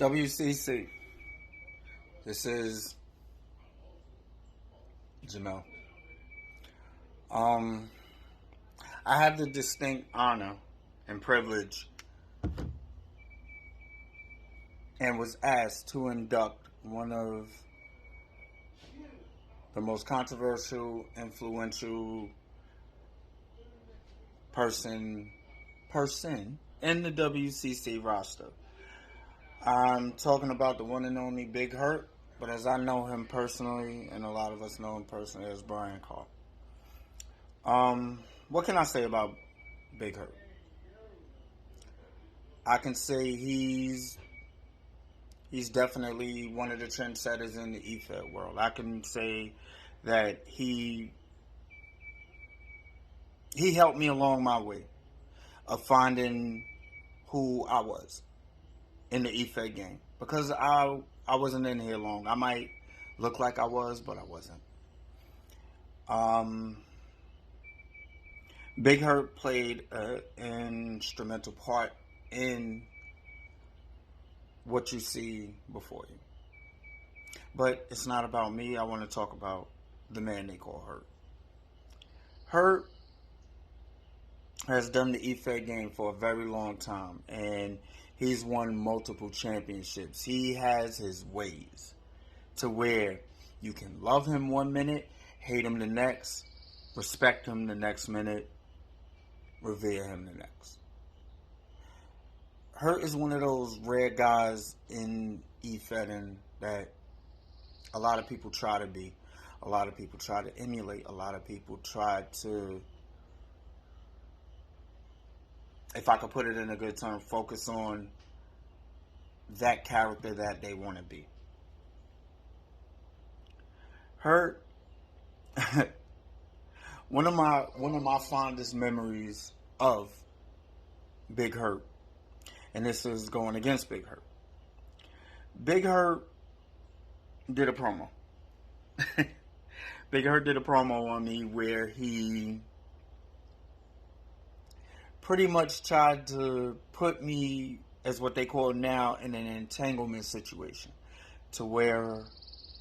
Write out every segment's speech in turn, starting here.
WCC. This is Jamel. Um, I have the distinct honor and privilege and was asked to induct one of the most controversial, influential person in the WCC roster. I'm talking about the one and only Big Hurt, but as I know him personally, and a lot of us know him personally, as Brian Carr. What can I say about Big Hurt? I can say he's definitely one of the trendsetters in the EFED world. I can say that he helped me along my way of finding who I was in the EFED game. Because I wasn't in here long. I might look like I was, but I wasn't. Big Hurt played an instrumental part in what you see before you. But it's not about me. I want to talk about the man they call Hurt. Hurt has done the EFED game for a very long time, and he's won multiple championships. He has his ways to where you can love him one minute, hate him the next, respect him the next minute, revere him the next. Hurt is one of those rare guys in EFEDing that a lot of people try to be. A lot of people try to emulate. A lot of people try to, if I could put it in a good term, focus on that character that they want to be. Hurt, one of my fondest memories of Big Hurt, and this is going against Big Hurt. Big Hurt did a promo. Big Hurt did a promo on me where he pretty much tried to put me, as what they call now, in an entanglement situation. To where,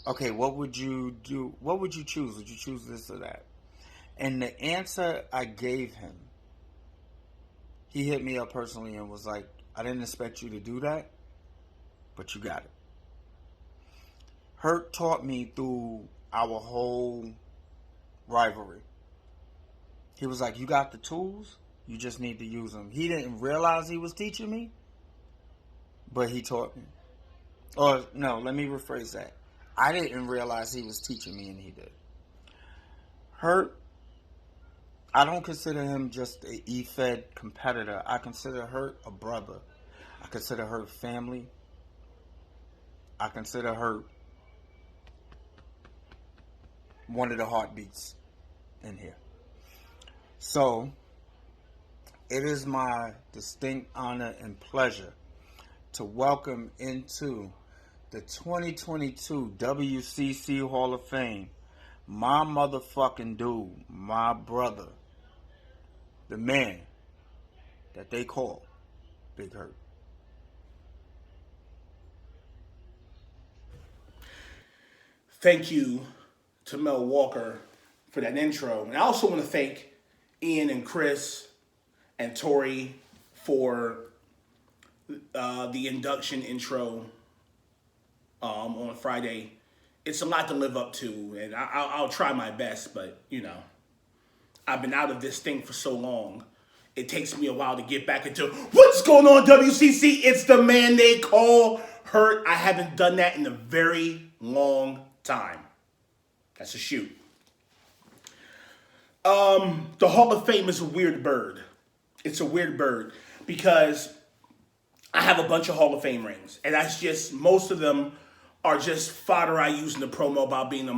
okay, what would you do? What would you choose? Would you choose this or that? And the answer I gave him, he hit me up personally and was like, I didn't expect you to do that, but you got it. Hurt taught me through our whole rivalry. He was like, you got the tools, you just need to use them. He didn't realize he was teaching me, but he taught me. Or, no, let me rephrase that. I didn't realize he was teaching me, and he did. Hurt, I don't consider him just an EFED competitor. I consider Hurt a brother. I consider Hurt family. I consider Hurt one of the heartbeats in here. So, it is my distinct honor and pleasure to welcome into the 2022 WCC Hall of Fame my motherfucking dude, my brother, the man that they call Big Hurt. Thank you to Mel Walker for that intro. And I also want to thank Ian and Chris and Tori for the induction intro on Friday. It's a lot to live up to, and I'll try my best, but, you know, I've been out of this thing for so long. It takes me a while to get back into what's going on, WCC. It's the man they call Hurt. I haven't done that in a very long time. That's a shoot. The Hall of Fame is a weird bird. It's a weird bird because I have a bunch of Hall of Fame rings, and that's just, most of them are just fodder I use in the promo about being a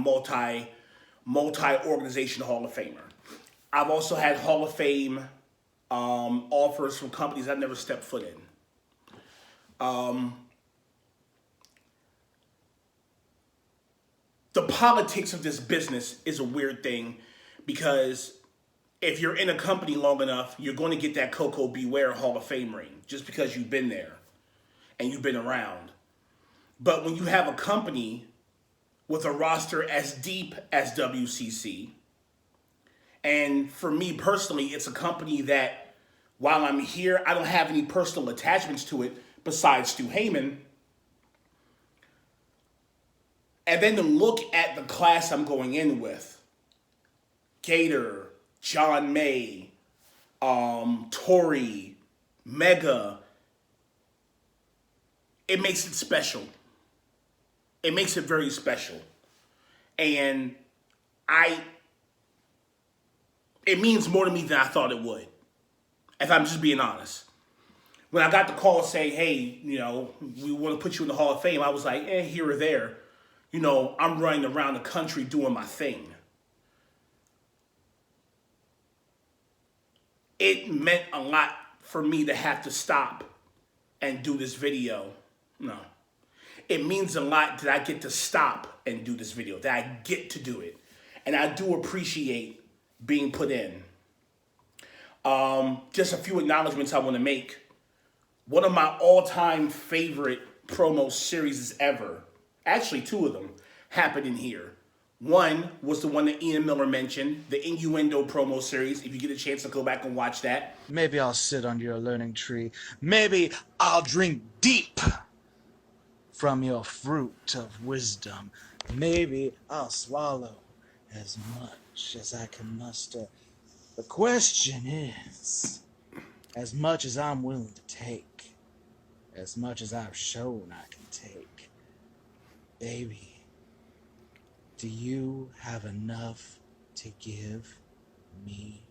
multi-organization Hall of Famer. I've also had Hall of Fame offers from companies I've never stepped foot in. The politics of this business is a weird thing because if you're in a company long enough, you're going to get that Coco Beware Hall of Fame ring just because you've been there and you've been around. But when you have a company with a roster as deep as WCC, and for me personally, it's a company that while I'm here, I don't have any personal attachments to it besides Stu Heyman. And then to look at the class I'm going in with, Gator, John May, Tori, Mega, it makes it special. It makes it very special. And it means more to me than I thought it would, if I'm just being honest. When I got the call saying, hey, we want to put you in the Hall of Fame, I was like, here or there. I'm running around the country doing my thing. It meant a lot for me to have to stop and do this video. No. It means a lot that I get to stop and do this video, that I get to do it. And I do appreciate being put in. Just a few acknowledgments I want to make. One of my all-time favorite promo series ever, actually two of them, happened in here. One was the one that Ian Miller mentioned, the Innuendo promo series. If you get a chance to go back and watch that. Maybe I'll sit under your learning tree. Maybe I'll drink deep from your fruit of wisdom. Maybe I'll swallow as much as I can muster. The question is, as much as I'm willing to take, as much as I've shown I can take, baby, do you have enough to give me?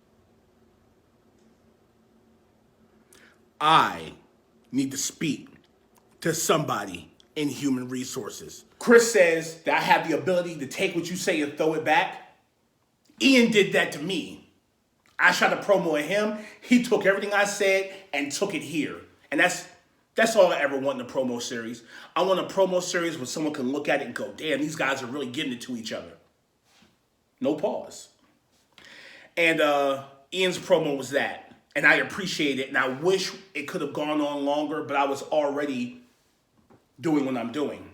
I need to speak to somebody in human resources. Chris says that I have the ability to take what you say and throw it back. Ian did that to me. I shot a promo at him. He took everything I said and took it here. And that's all I ever want in a promo series. I want a promo series where someone can look at it and go, damn, these guys are really getting it to each other. No pause. And Ian's promo was that. And I appreciate it. And I wish it could have gone on longer, but I was already doing what I'm doing.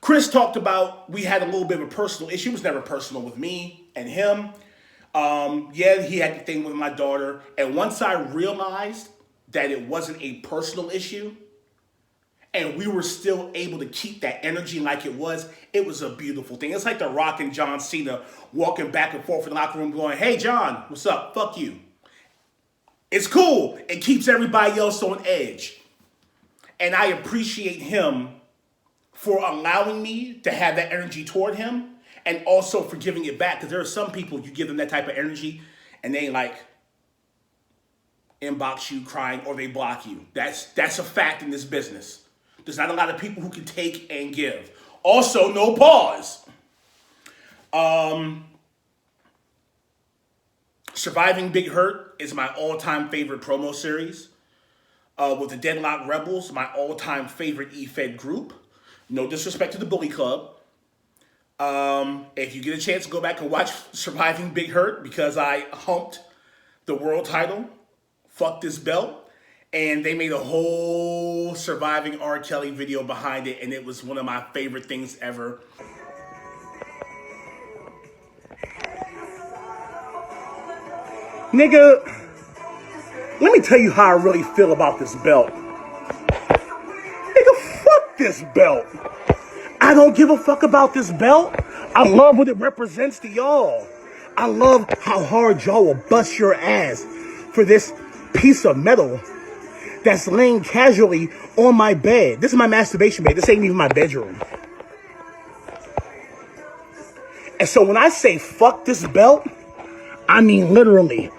Chris talked about we had a little bit of a personal issue. It was never personal with me and him. Yeah, he had the thing with my daughter. And once I realized that it wasn't a personal issue and we were still able to keep that energy like it was a beautiful thing. It's like The Rock and John Cena walking back and forth in the locker room going, hey, John, what's up? Fuck you. It's cool. It keeps everybody else on edge. And I appreciate him for allowing me to have that energy toward him and also for giving it back. Because there are some people, you give them that type of energy and they like inbox you crying or they block you. That's a fact in this business. There's not a lot of people who can take and give. Also, no pause. Surviving Big Hurt is my all-time favorite promo series. With the Deadlock Rebels, my all-time favorite E-Fed group. No disrespect to the Bully Club. If you get a chance to go back and watch Surviving Big Hurt, because I humped the world title, fuck this belt, and they made a whole Surviving R. Kelly video behind it, and it was one of my favorite things ever. Nigga, let me tell you how I really feel about this belt. Nigga, fuck this belt. I don't give a fuck about this belt. I love what it represents to y'all. I love how hard y'all will bust your ass for this piece of metal that's laying casually on my bed. This is my masturbation bed. This ain't even my bedroom. And so when I say fuck this belt, I mean literally,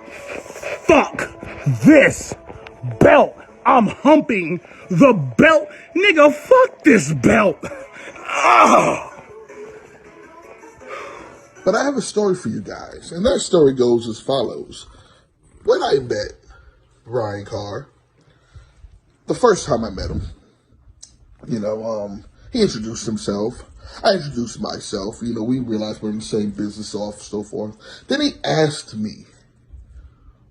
fuck this belt. I'm humping the belt. Nigga, fuck this belt. Ugh. But I have a story for you guys, and that story goes as follows. When I met Ryan Carr, the first time I met him, he introduced himself. I introduced myself. We realized we're in the same business, so forth. Then he asked me,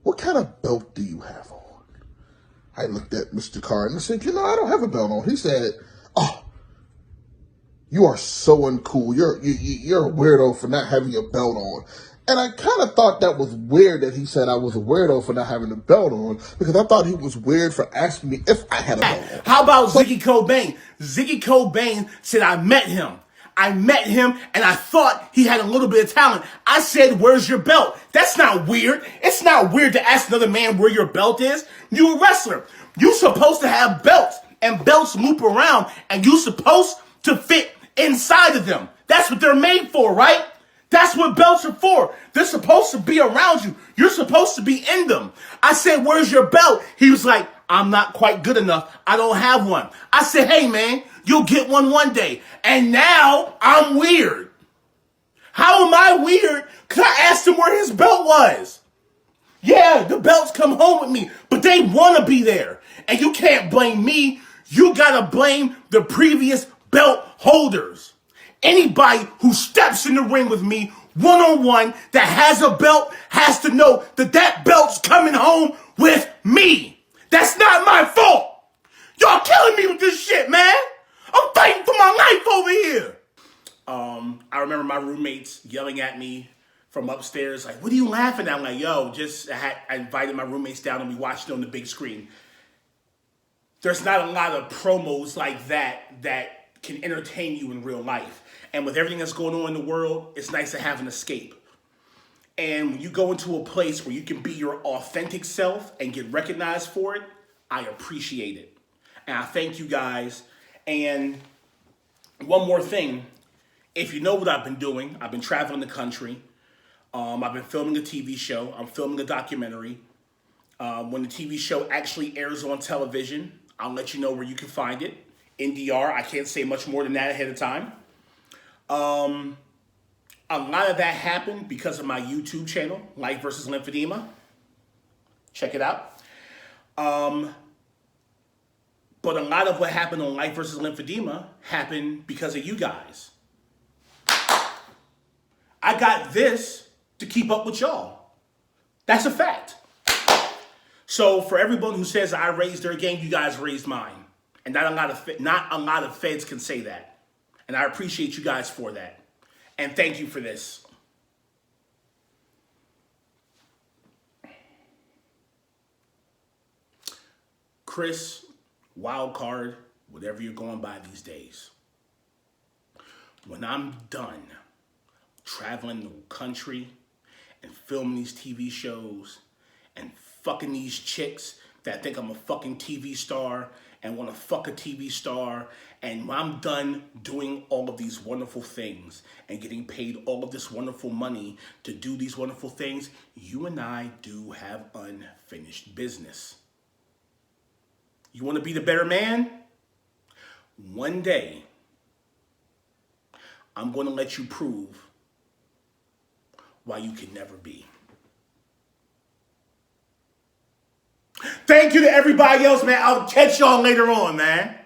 what kind of belt do you have on? I looked at Mr. Carr and I said, I don't have a belt on. He said, oh, You are so uncool. You're a weirdo for not having your belt on. And I kind of thought that was weird that he said I was a weirdo for not having a belt on, because I thought he was weird for asking me if I had a belt on. How about Ziggy Cobain? Ziggy Cobain said, I met him. I met him and I thought he had a little bit of talent. I said, where's your belt? That's not weird. It's not weird to ask another man where your belt is. You're a wrestler. You're supposed to have belts, and belts loop around, and you're supposed to fit inside of them. That's what they're made for, right? That's what belts are for. They're supposed to be around you. You're supposed to be in them. I said, where's your belt? He was like, I'm not quite good enough. I don't have one. I said, hey, man, you'll get one day. And now I'm weird. How am I weird? Because I asked him where his belt was. Yeah, the belts come home with me, but they want to be there. And you can't blame me. You got to blame the previous belt holders. Anybody who steps in the ring with me one-on-one that has a belt has to know that that belt's coming home with me. That's not my fault. Y'all killing me with this shit, man. I'm fighting for my life over here. I remember my roommates yelling at me from upstairs, like, what are you laughing at? I'm like, yo, I invited my roommates down and we watched it on the big screen. There's not a lot of promos like that can entertain you in real life. And with everything that's going on in the world, it's nice to have an escape. And when you go into a place where you can be your authentic self and get recognized for it, I appreciate it. And I thank you guys. And one more thing, if you know what I've been doing, I've been traveling the country. I've been filming a TV show. I'm filming a documentary. When the TV show actually airs on television, I'll let you know where you can find it. NDR, I can't say much more than that ahead of time. A lot of that happened because of my YouTube channel, Life vs. Lymphedema. Check it out. But a lot of what happened on Life vs. Lymphedema happened because of you guys. I got this to keep up with y'all. That's a fact. So for everyone who says I raised their game, you guys raised mine. And not a lot of feds can say that. And I appreciate you guys for that. And thank you for this. Chris, wild card, whatever you're going by these days. When I'm done traveling the country and filming these TV shows and fucking these chicks that think I'm a fucking TV star and want to fuck a TV star, and when I'm done doing all of these wonderful things and getting paid all of this wonderful money to do these wonderful things, you and I do have unfinished business. You want to be the better man? One day, I'm going to let you prove why you can never be. Thank you to everybody else, man. I'll catch y'all later on, man.